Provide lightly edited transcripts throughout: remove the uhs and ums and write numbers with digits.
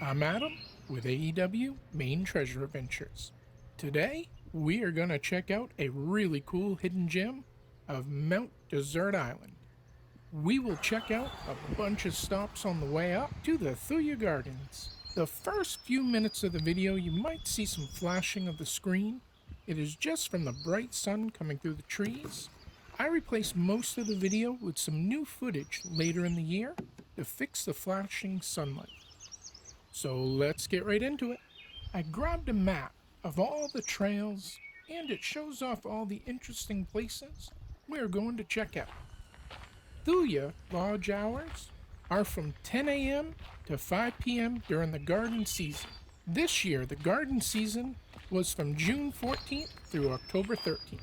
I'm Adam with AEW Maine Treasure Adventures. Today, we are going to check out a really cool hidden gem of Mount Desert Island. We will check out a bunch of stops on the way up to the Thuya Gardens. The first few minutes of the video, you might see some flashing of the screen. It is just from the bright sun coming through the trees. I replaced most of the video with some new footage later in the year to fix the flashing sunlight. So let's get right into it. I grabbed a map of all the trails, and it shows off all the interesting places we're going to check out. Thuya lodge hours are from 10 a.m. to 5 p.m. during the garden season. This year, the garden season was from June 14th through October 13th.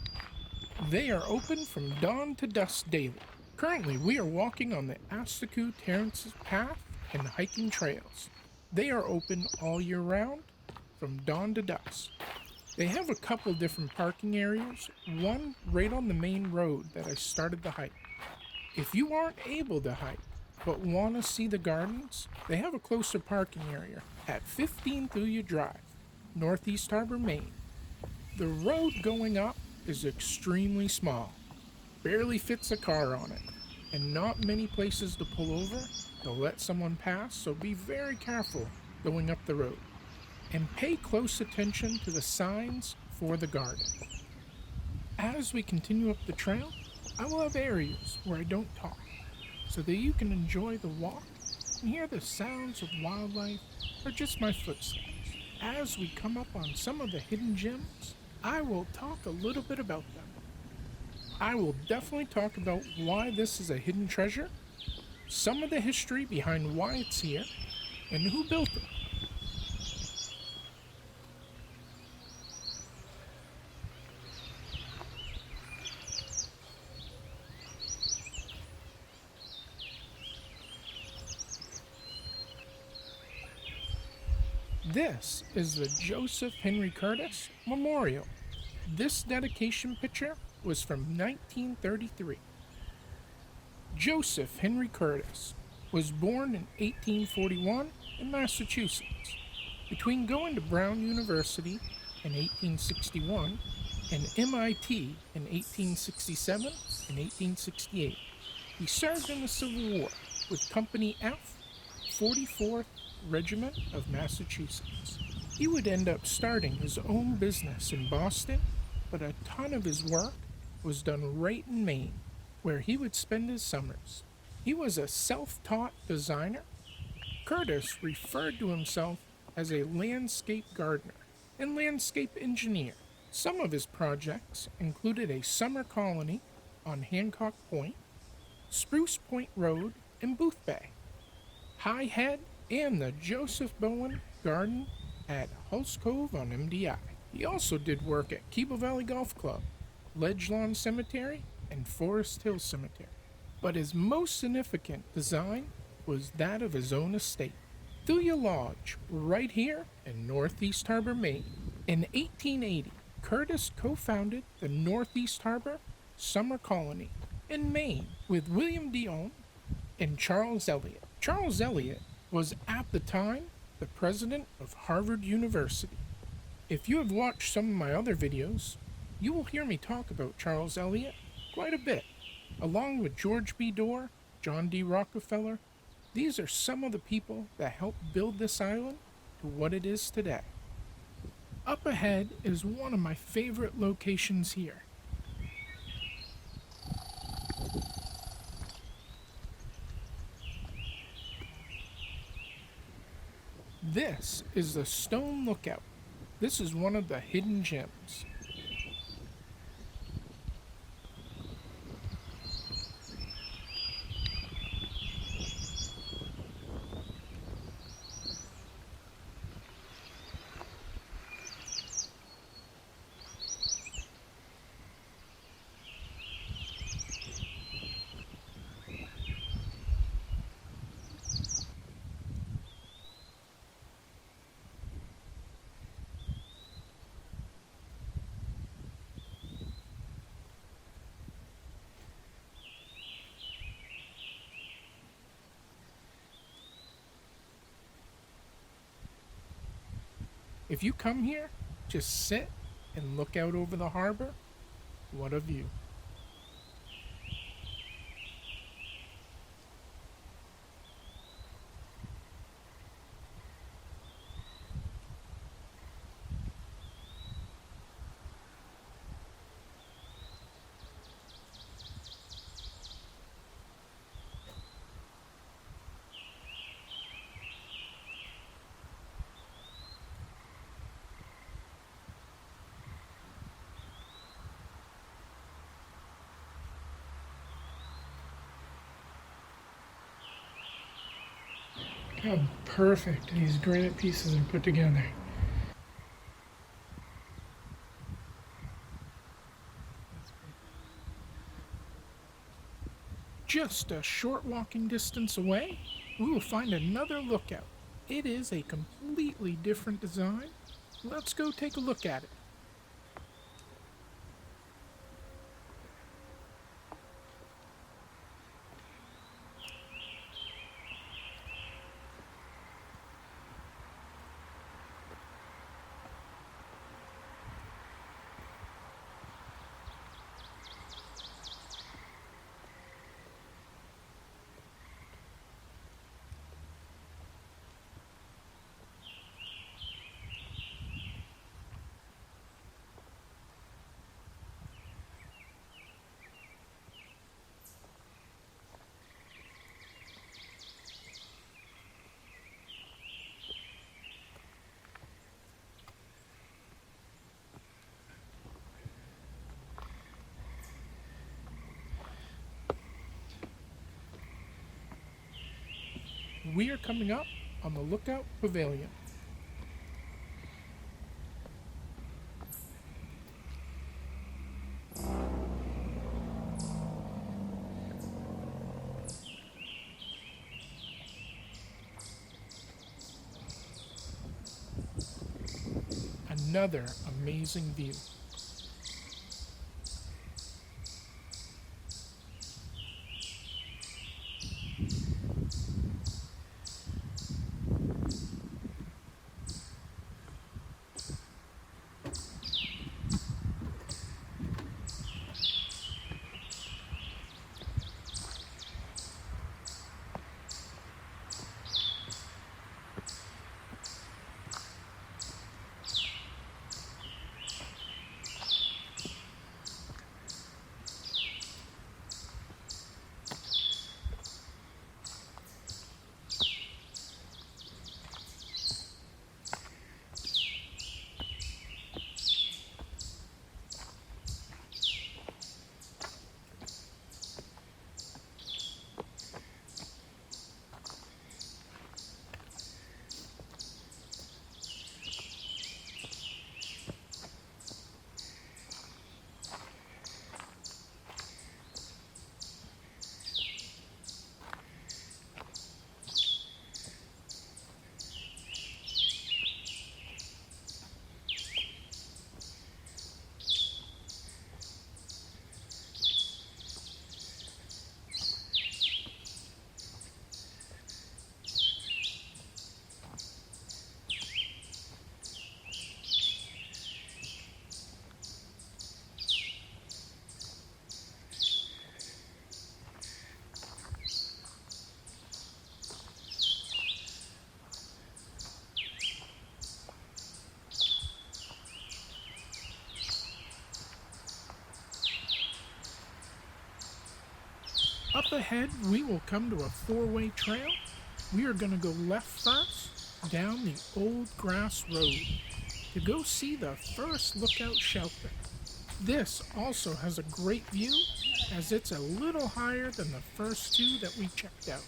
They are open from dawn to dusk daily. Currently, we are walking on the Asticou Terraces path and hiking trails. They are open all year round, from dawn to dusk. They have a couple different parking areas, one right on the main road that I started the hike. If you aren't able to hike, but want to see the gardens, they have a closer parking area at 15 Thuya Drive, Northeast Harbor, Maine. The road going up is extremely small, barely fits a car on it, and not many places to pull over to let someone pass, so be very careful going up the road. And pay close attention to the signs for the garden. As we continue up the trail, I will have areas where I don't talk, so that you can enjoy the walk and hear the sounds of wildlife or just my footsteps. As we come up on some of the hidden gems, I will talk a little bit about them. I will definitely talk about why this is a hidden treasure, some of the history behind why it's here, and who built it. This is the Joseph Henry Curtis Memorial. This dedication picture was from 1933. Joseph Henry Curtis was born in 1841 in Massachusetts. Between going to Brown University in 1861 and MIT in 1867 and 1868, he served in the Civil War with Company F, 44th Regiment of Massachusetts. He would end up starting his own business in Boston, but a ton of his work was done right in Maine, where he would spend his summers. He was a self-taught designer. Curtis referred to himself as a landscape gardener and landscape engineer. Some of his projects included a summer colony on Hancock Point, Spruce Point Road in Booth Bay, High Head, and the Joseph Bowen Garden at Hulse Cove on MDI. He also did work at Keble Valley Golf Club, Ledge Lawn Cemetery, and Forest Hill Cemetery. But his most significant design was that of his own estate, Thuya Lodge, right here in Northeast Harbor, Maine. In 1880, Curtis co-founded the Northeast Harbor Summer Colony in Maine with William Dion and Charles Eliot. Charles Eliot was at the time the president of Harvard University. If you have watched some of my other videos, you will hear me talk about Charles Eliot quite a bit, along with George B. Dorr, John D. Rockefeller. These are some of the people that helped build this island to what it is today. Up ahead is one of my favorite locations here. This is the Stone Lookout. This is one of the hidden gems. If you come here, just sit and look out over the harbor. What a view. How perfect these granite pieces are put together. Just a short walking distance away, we will find another lookout. It is a completely different design. Let's go take a look at it. We are coming up on the Lookout Pavilion. Another amazing view. Up ahead, we will come to a four-way trail. We are going to go left first, down the old grass road, to go see the first lookout shelter. This also has a great view, as it's a little higher than the first two that we checked out.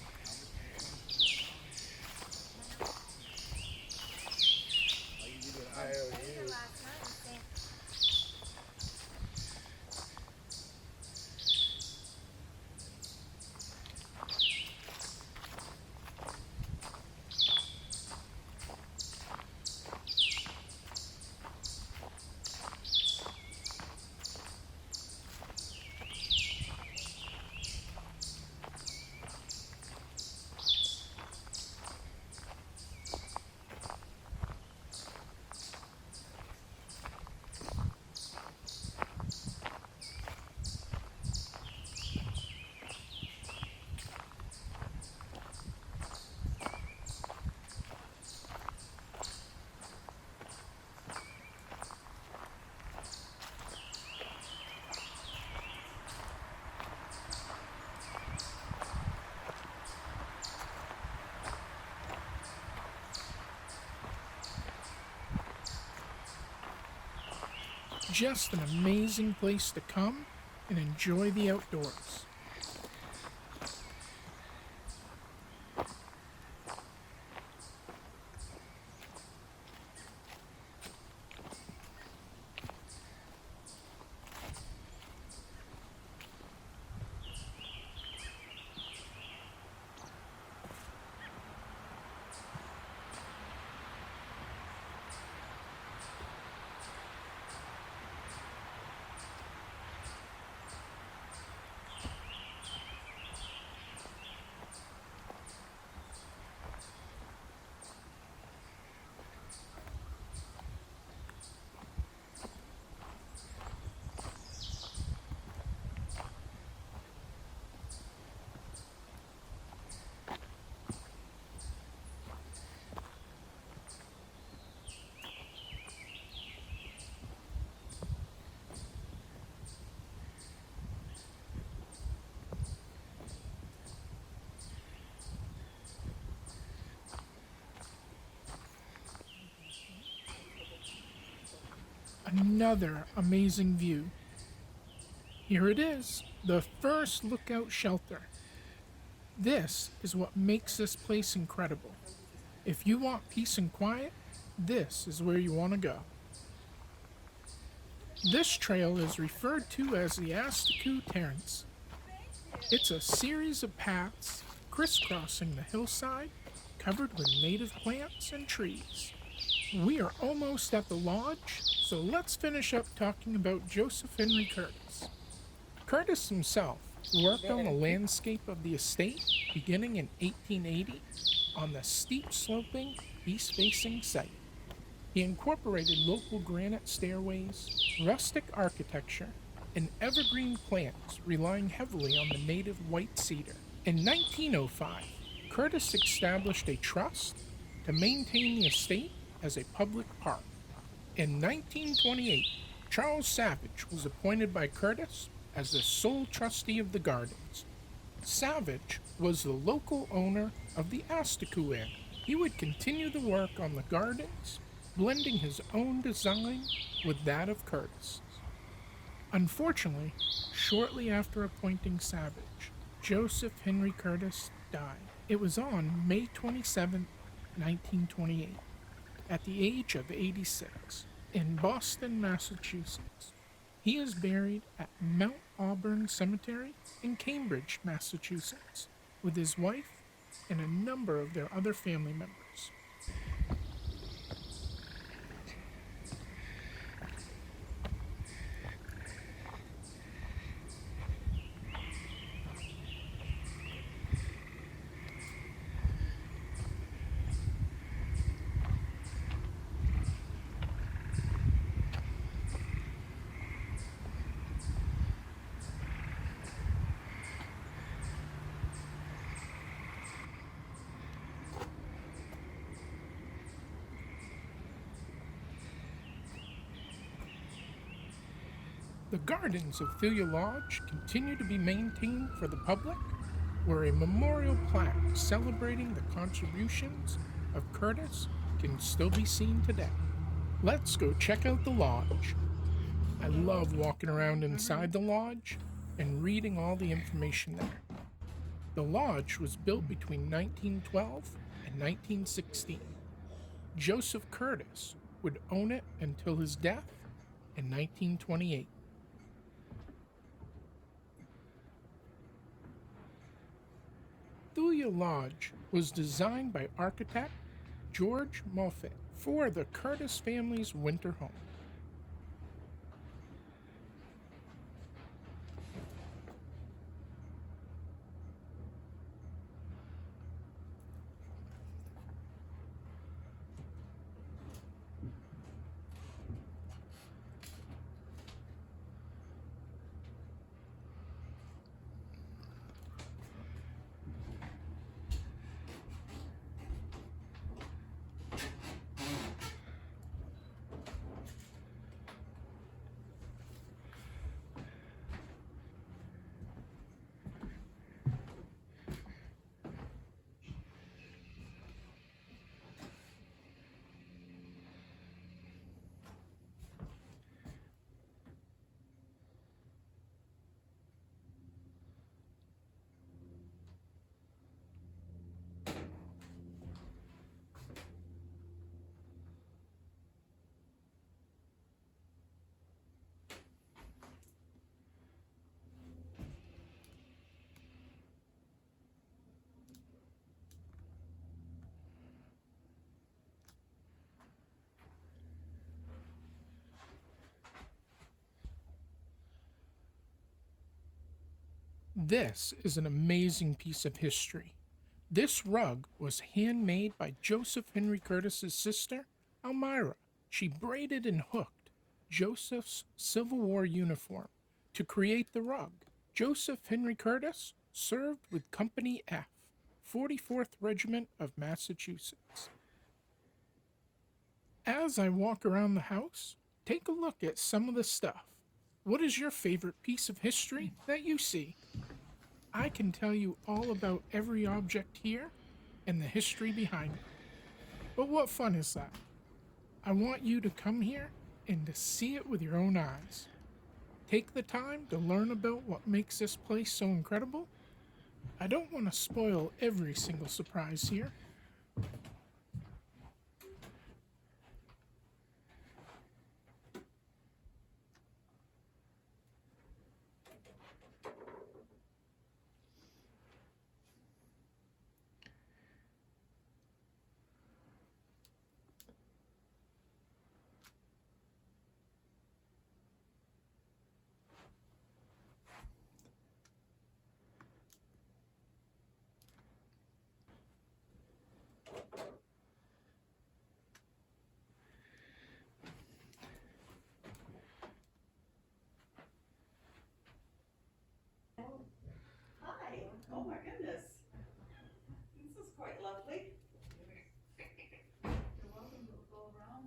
just an amazing place to come and enjoy the outdoors. Another amazing view. Here it is, the first lookout shelter. This is what makes this place incredible. If you want peace and quiet, this is where you want to go. This trail is referred to as the Asticou Terraces. It's a series of paths crisscrossing the hillside, covered with native plants and trees. We are almost at the lodge, so let's finish up talking about Joseph Henry Curtis. Curtis himself worked on the landscape of the estate beginning in 1880 on the steep sloping east-facing site. He incorporated local granite stairways, rustic architecture, and evergreen plants relying heavily on the native white cedar. In 1905, Curtis established a trust to maintain the estate as a public park. In 1928, Charles Savage was appointed by Curtis as the sole trustee of the gardens. Savage was the local owner of the Asticou area. He would continue the work on the gardens, blending his own design with that of Curtis. Unfortunately, shortly after appointing Savage, Joseph Henry Curtis died. It was on May 27, 1928, at the age of 86, in Boston, Massachusetts. He is buried at Mount Auburn Cemetery in Cambridge, Massachusetts, with his wife and a number of their other family members. The gardens of Thuya Lodge continue to be maintained for the public, where a memorial plaque celebrating the contributions of Curtis can still be seen today. Let's go check out the lodge. I love walking around inside the lodge and reading all the information there. The lodge was built between 1912 and 1916. Joseph Curtis would own it until his death in 1928. Thuya Lodge was designed by architect George Moffett for the Curtis family's winter home. This is an amazing piece of history. This rug was handmade by Joseph Henry Curtis's sister, Elmira. She braided and hooked Joseph's Civil War uniform to create the rug. Joseph Henry Curtis served with Company F, 44th Regiment of Massachusetts. As I walk around the house, take a look at some of the stuff. What is your favorite piece of history that you see? I can tell you all about every object here and the history behind it. But what fun is that? I want you to come here and to see it with your own eyes. Take the time to learn about what makes this place so incredible. I don't want to spoil every single surprise here. Hi. Oh my goodness. This is quite lovely. You're welcome to go around.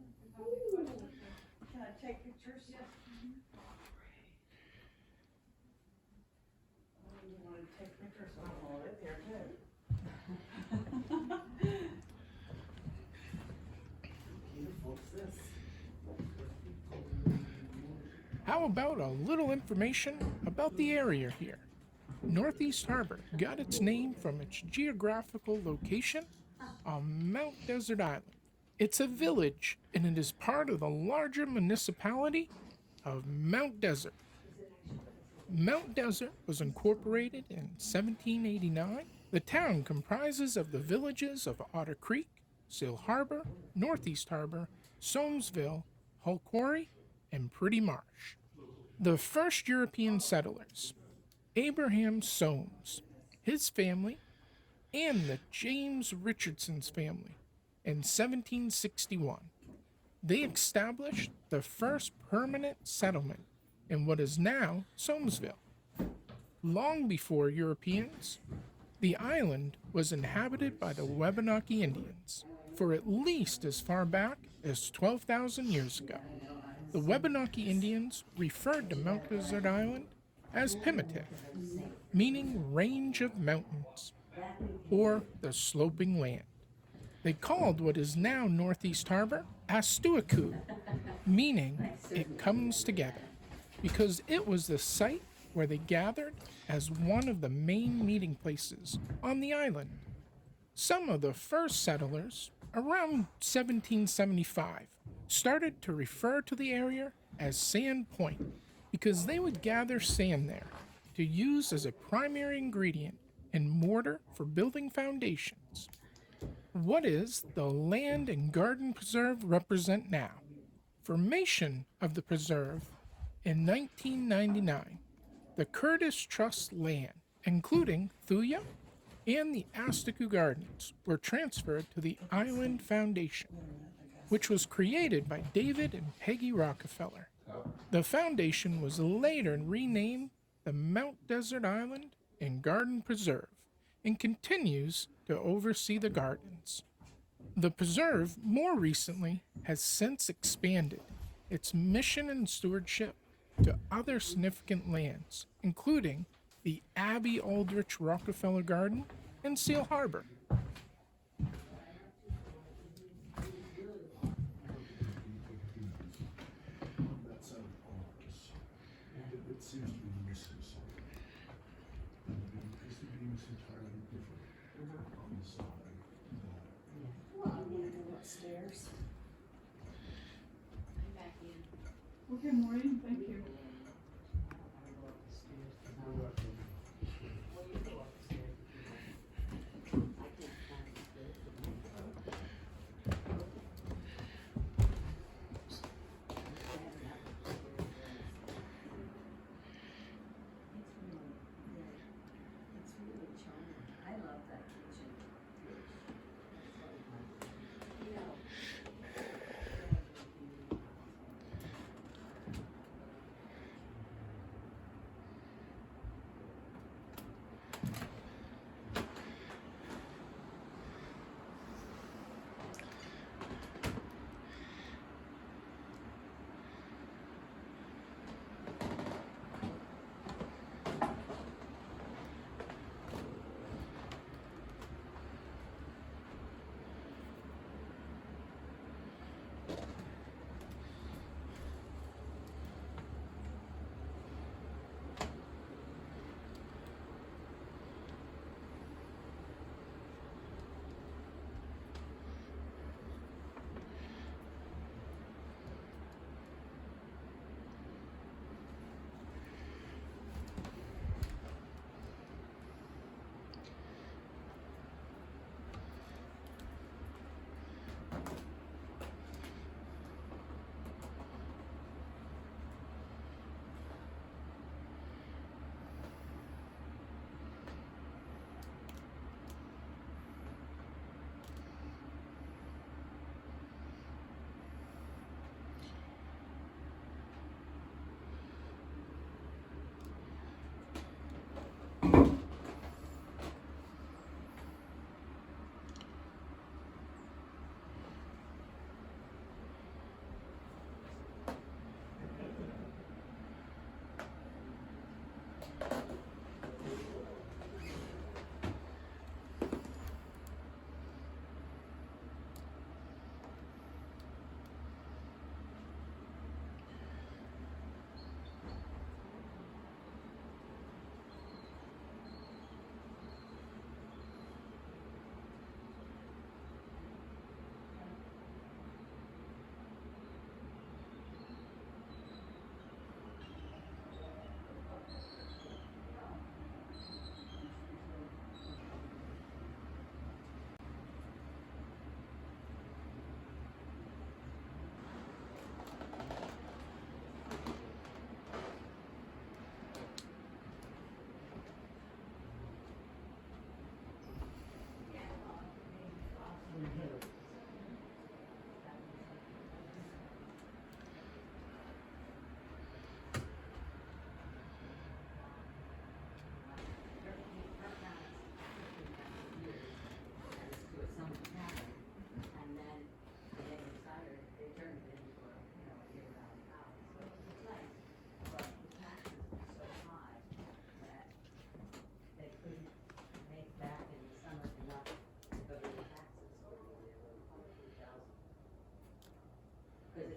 Can I take pictures? Yes. Oh, you want to take pictures? I'll live here too. Beautiful is this? How about a little information about the area here? Northeast Harbor got its name from its geographical location on Mount Desert Island. It's a village and it is part of the larger municipality of Mount Desert. Mount Desert was incorporated in 1789. The town comprises of the villages of Otter Creek, Seal Harbor, Northeast Harbor, Soamesville, Hull Quarry, and Pretty Marsh. The first European settlers, Abraham Soames, his family, and the James Richardson's family in 1761. They established the first permanent settlement in what is now Soamesville. Long before Europeans, the island was inhabited by the Wabanaki Indians for at least as far back as 12,000 years ago. The Wabanaki Indians referred to Mount Desert Island as primitive, meaning range of mountains, or the sloping land. They called what is now Northeast Harbor Asticou, meaning it comes together, because it was the site where they gathered as one of the main meeting places on the island. Some of the first settlers, around 1775, started to refer to the area as Sand Point because they would gather sand there to use as a primary ingredient in mortar for building foundations. What is the land and garden preserve represent now? Formation of the preserve in 1999, the Curtis Trust land, including Thuya and the Asticou Gardens, were transferred to the Island Foundation, which was created by David and Peggy Rockefeller. The foundation was later renamed the Mount Desert Island and Garden Preserve and continues to oversee the gardens. The preserve, more recently, has since expanded its mission and stewardship to other significant lands, including the Abbey Aldrich Rockefeller Garden in Seal Harbor. It seems to be missing something. Because the beam is entirely different on the side. Well, I'm gonna go upstairs. I'm back in. Well, good morning, thank you.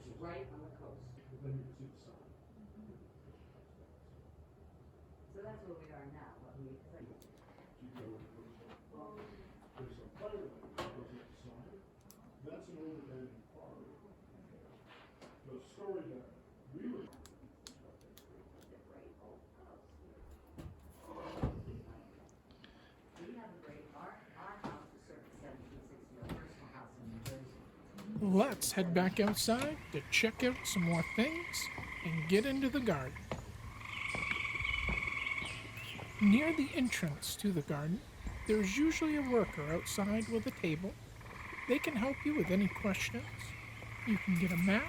It's right on the coast. But then you can see the sun. So that's where we are now. But we, You go, there's a fire lane that goes up the side. That's an overlanding park. The story that we were. we have a great, our house is circa 1760, our personal house in New Jersey. Let's head back outside to check out some more things and get into the garden. Near the entrance to the garden, there's usually a worker outside with a table. They can help you with any questions. You can get a map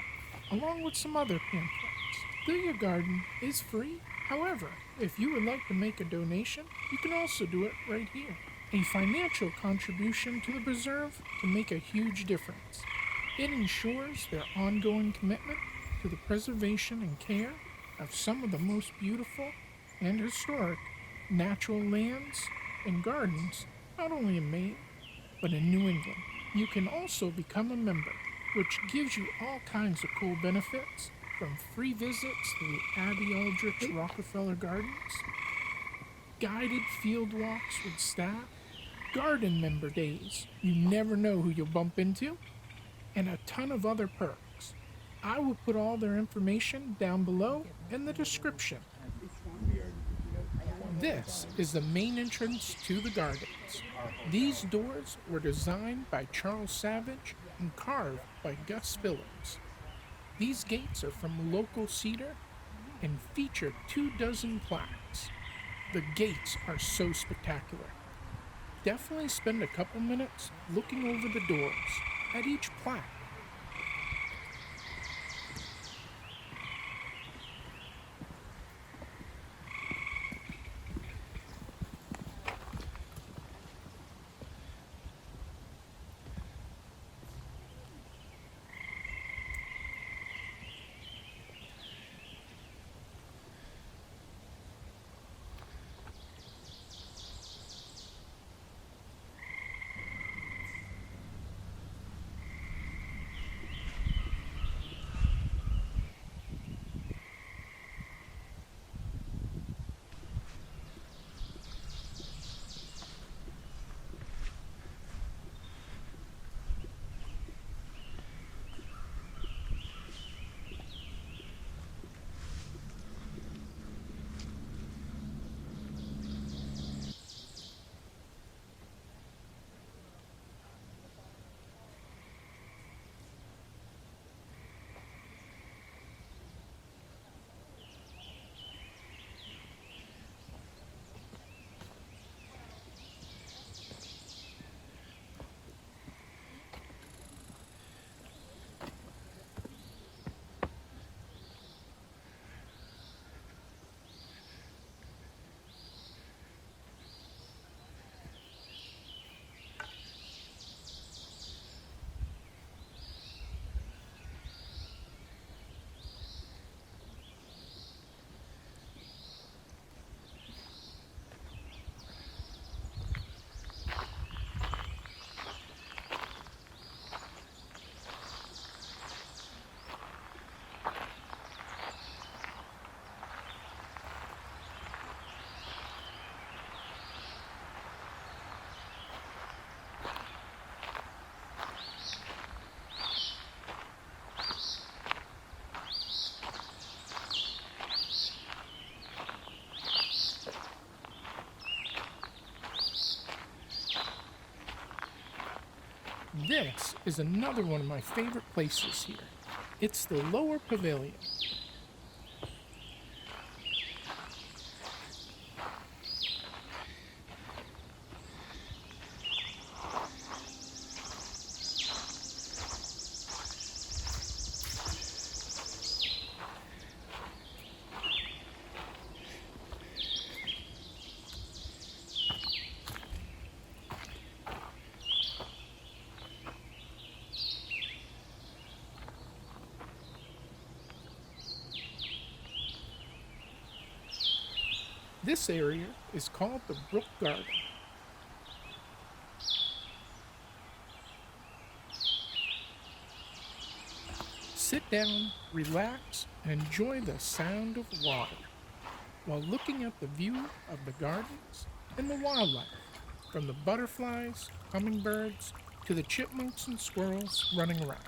along with some other pamphlets. Thuya Garden is free. However, if you would like to make a donation, you can also do it right here. A financial contribution to the preserve can make a huge difference. It ensures their ongoing commitment to the preservation and care of some of the most beautiful and historic natural lands and gardens, not only in Maine, but in New England. You can also become a member, which gives you all kinds of cool benefits, from free visits to the Aldrich Rockefeller Gardens, guided field walks with staff, garden member days, you never know who you'll bump into, and a ton of other perks. I will put all their information down below in the description. This is the main entrance to the gardens. These doors were designed by Charles Savage and carved by Gus Phillips. These gates are from local cedar and feature 24 plaques. The gates are so spectacular. Definitely spend a couple minutes looking over the doors at each plaque. This is another one of my favorite places here. It's the lower pavilion. This area is called the Brook Garden. sit down, relax, and enjoy the sound of water while looking at the view of the gardens and the wildlife, from the butterflies, hummingbirds, to the chipmunks and squirrels running around.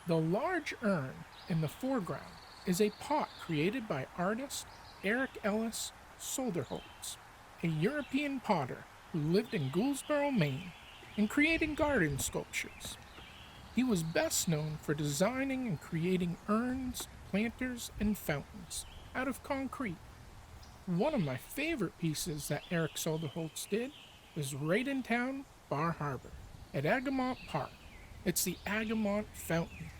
The large urn in the foreground is a pot created by artist Eric Ellis Solderholtz, a European potter who lived in Gouldsboro, Maine, and creating garden sculptures. He was best known for designing and creating urns, planters, and fountains out of concrete. One of my favorite pieces that Eric Solderholtz did was right in town, Bar Harbor, at Agamont Park. It's the Agamont Fountain.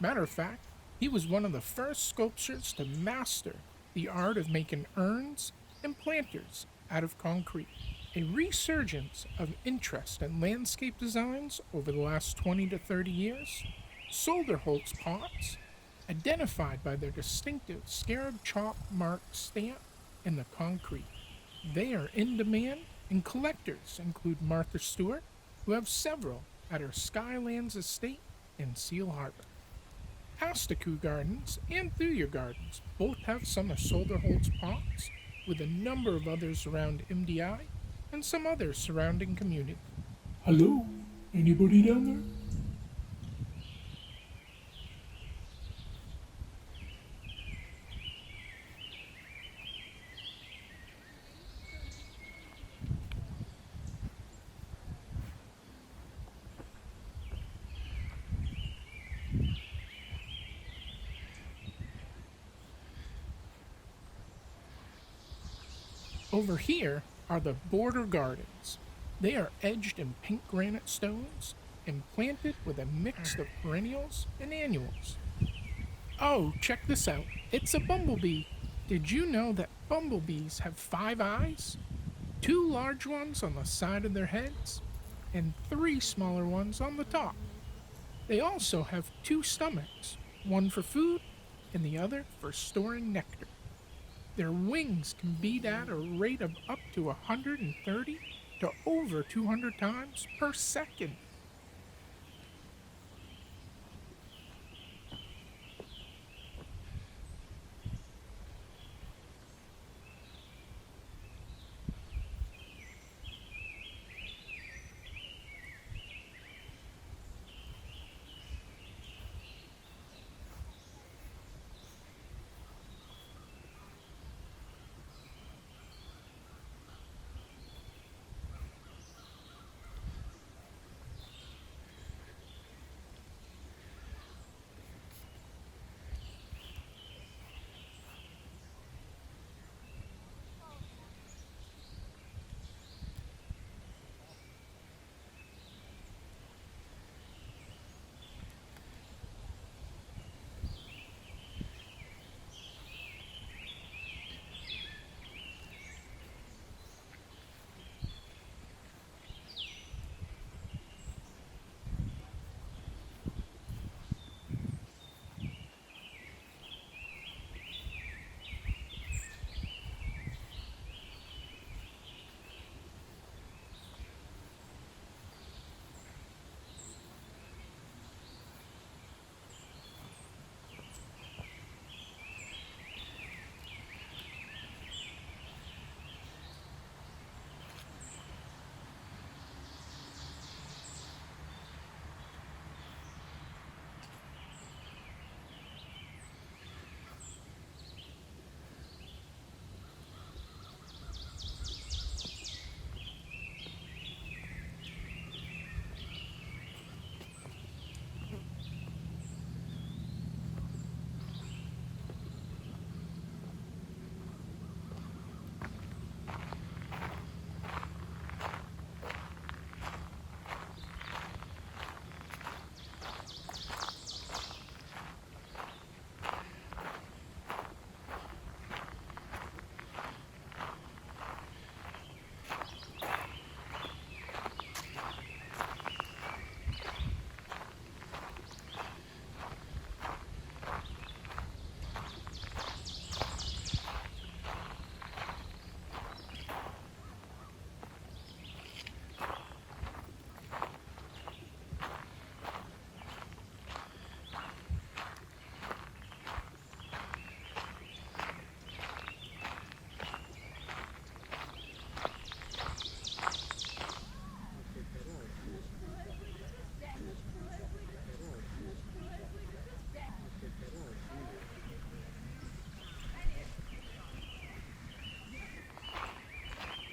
Matter of fact, he was one of the first sculptors to master the art of making urns and planters out of concrete. A resurgence of interest in landscape designs over the last 20 to 30 years, Solderholtz pots, identified by their distinctive scarab chop mark stamp in the concrete. They are in demand, and collectors include Martha Stewart, who have several at her Skylands estate in Seal Harbor. Asticou Gardens and Thuya Gardens both have some of Solderholtz pots, with a number of others around MDI and some others surrounding community. Hello? Anybody down there? Over here are the border gardens. They are edged in pink granite stones and planted with a mix of perennials and annuals. Oh, check this out. It's a bumblebee. Did you know that bumblebees have 5 eyes? 2 large ones on the side of their heads, and 3 smaller ones on the top. They also have 2 stomachs, one for food and the other for storing nectar. Their wings can beat at a rate of up to 130 to over 200 times per second.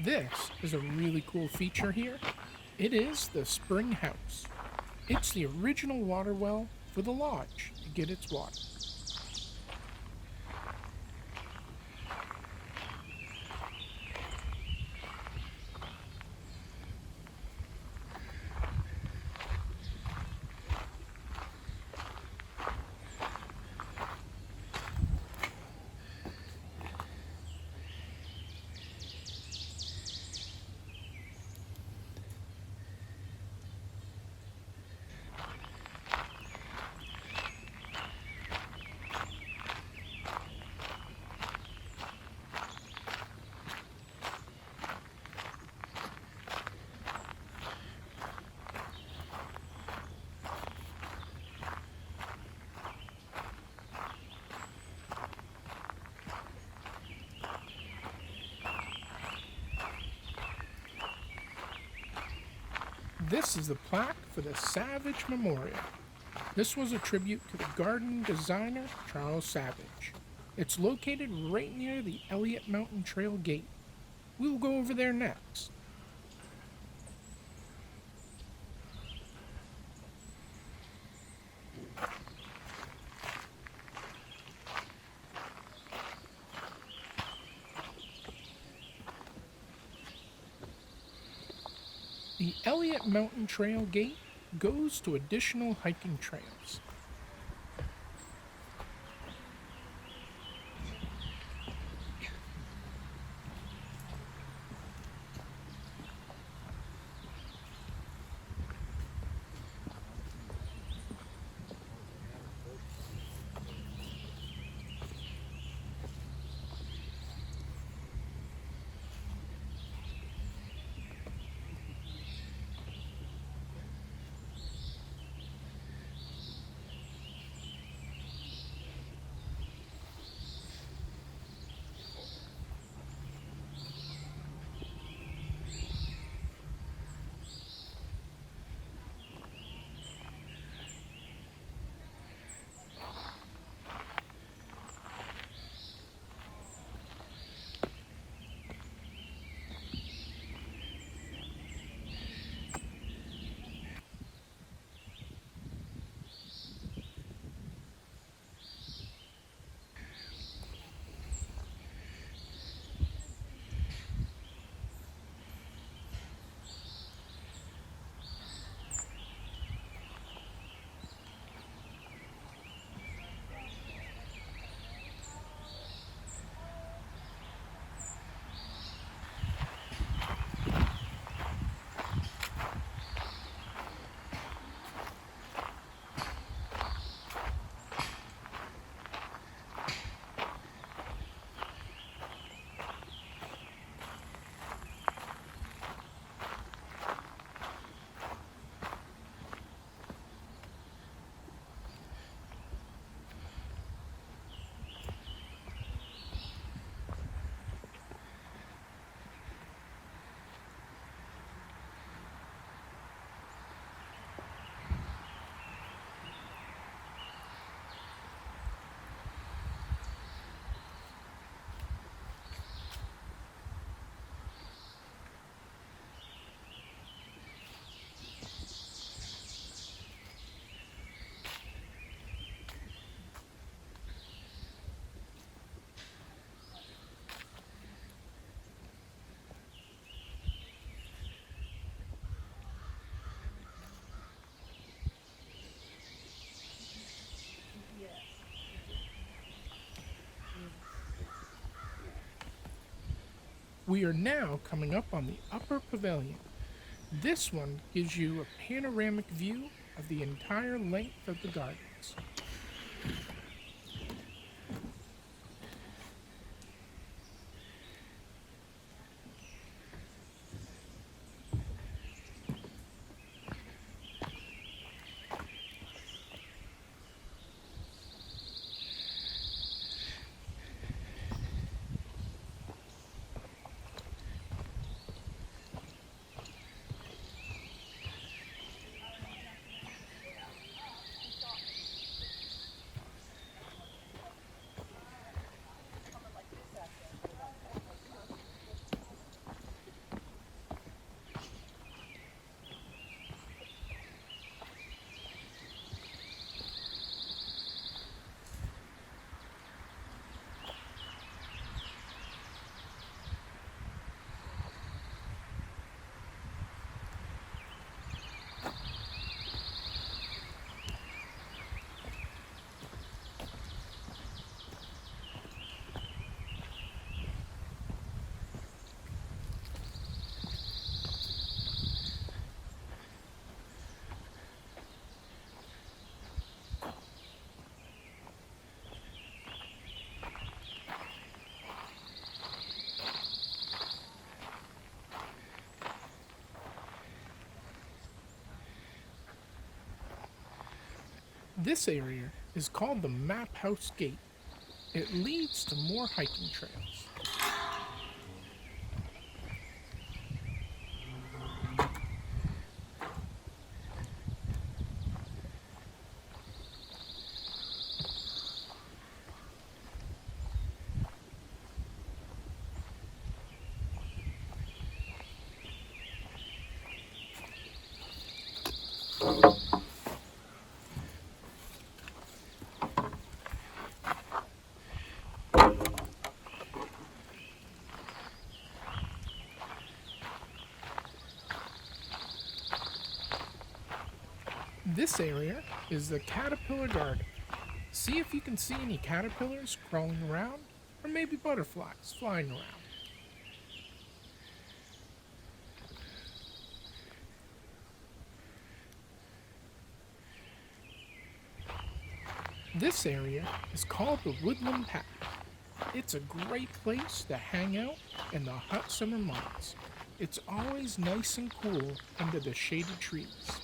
This is a really cool feature here. It is the spring house. It's the original water well for the lodge to get its water. This is the plaque for the Savage Memorial. This was a tribute to the garden designer Charles Savage. It's located right near the Elliott Mountain Trail gate. We will go over there next. The Elliott Mountain Trail gate goes to additional hiking trails. We are now coming up on the upper pavilion. This one gives you a panoramic view of the entire length of the gardens. This area is called the Map House Gate. It leads to more hiking trails. This area is the Caterpillar Garden. See if you can see any caterpillars crawling around, or maybe butterflies flying around. This area is called the Woodland Path. It's a great place to hang out in the hot summer months. It's always nice and cool under the shaded trees.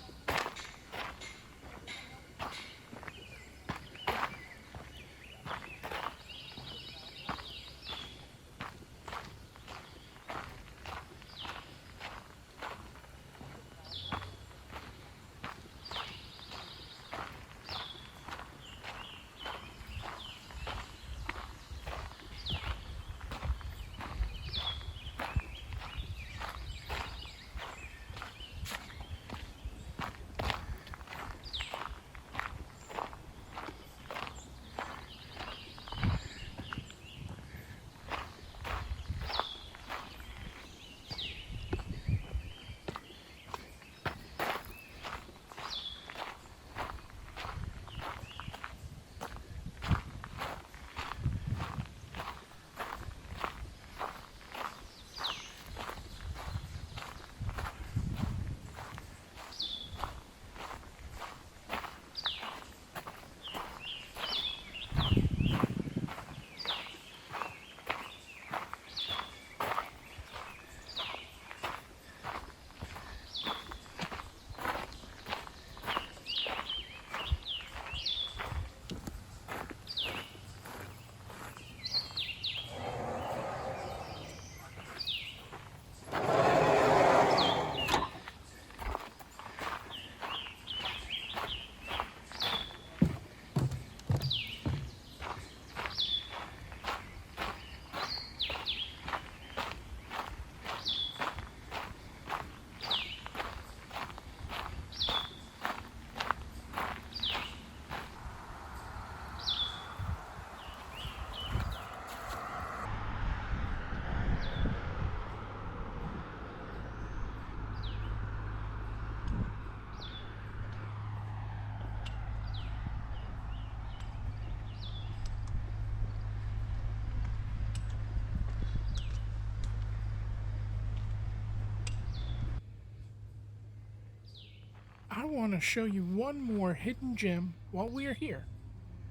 I want to show you one more hidden gem while we are here.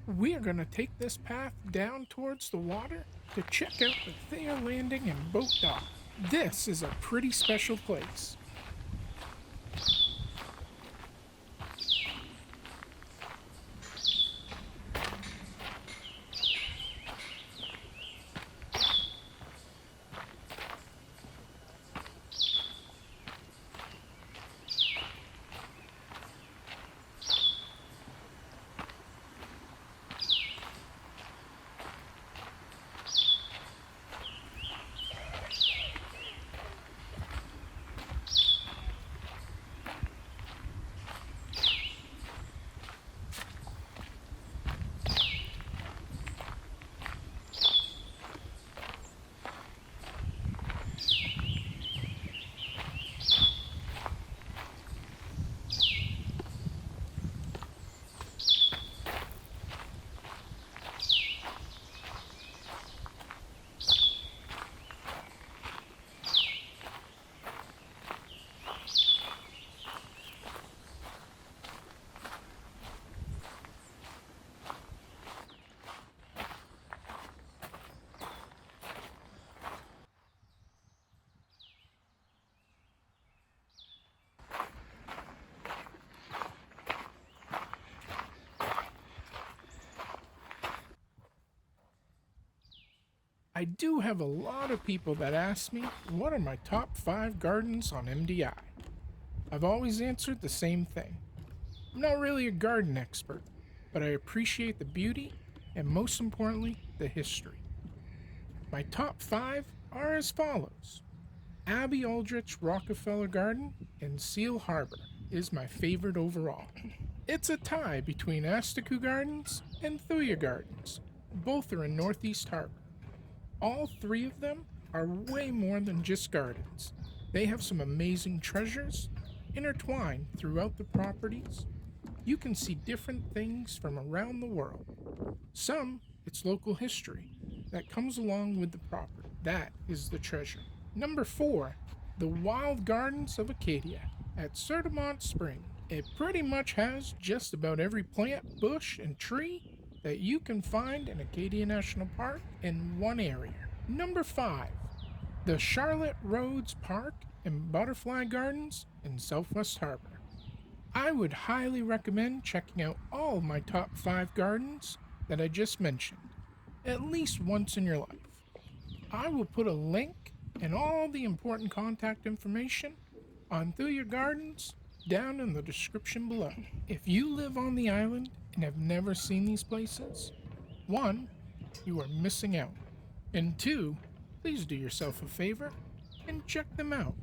We are going to take this path down towards the water to check out the Thuya Landing and Boat Dock. This is a pretty special place. I do have a lot of people that ask me what are my top 5 gardens on MDI. I've always answered the same thing. I'm not really a garden expert, but I appreciate the beauty and most importantly, the history. My top 5 are as follows. Aldrich Rockefeller Garden in Seal Harbor is my favorite overall. It's a tie between Asticou Gardens and Thuya Gardens. Both are in Northeast Harbor. All 3 of them are way more than just gardens. They have some amazing treasures intertwined throughout the properties. You can see different things from around the world. Some, it's local history that comes along with the property. That is the treasure. Number 4, the Wild Gardens of Acadia at Cerdamont Spring. It pretty much has just about every plant, bush, and tree that you can find in Acadia National Park in one area. Number 5, the Charlotte Rhodes Park and Butterfly Gardens in Southwest Harbor. I would highly recommend checking out all my top 5 gardens that I just mentioned, at least once in your life. I will put a link and all the important contact information on Thuya Gardens down in the description below. If you live on the island and have never seen these places, 1, you are missing out, and 2, please do yourself a favor and check them out.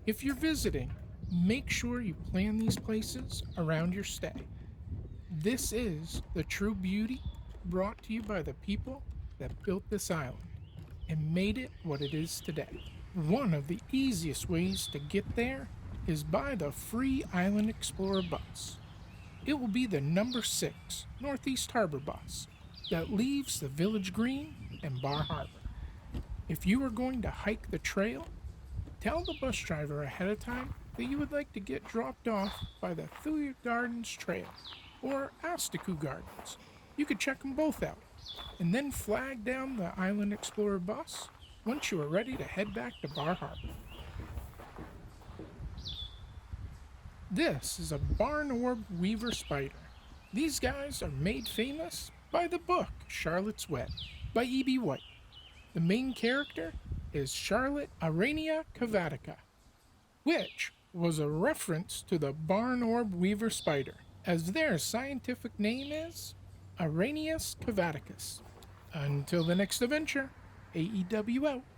If you're visiting, make sure you plan these places around your stay. This is the true beauty brought to you by the people that built this island and made it what it is today. One of the easiest ways to get there is by the free Island Explorer bus. It will be the number 6 Northeast Harbor bus that leaves the Village Green and Bar Harbor. If you are going to hike the trail, tell the bus driver ahead of time that you would like to get dropped off by the Thuya Gardens Trail or Asticou Gardens. You could check them both out and then flag down the Island Explorer bus once you are ready to head back to Bar Harbor. This is a barn orb weaver spider. These guys are made famous by the book Charlotte's Web by E.B. White. The main character is Charlotte Arania cavatica, which was a reference to the barn orb weaver spider, as their scientific name is Aranius cavaticus. Until the next adventure, AEW out.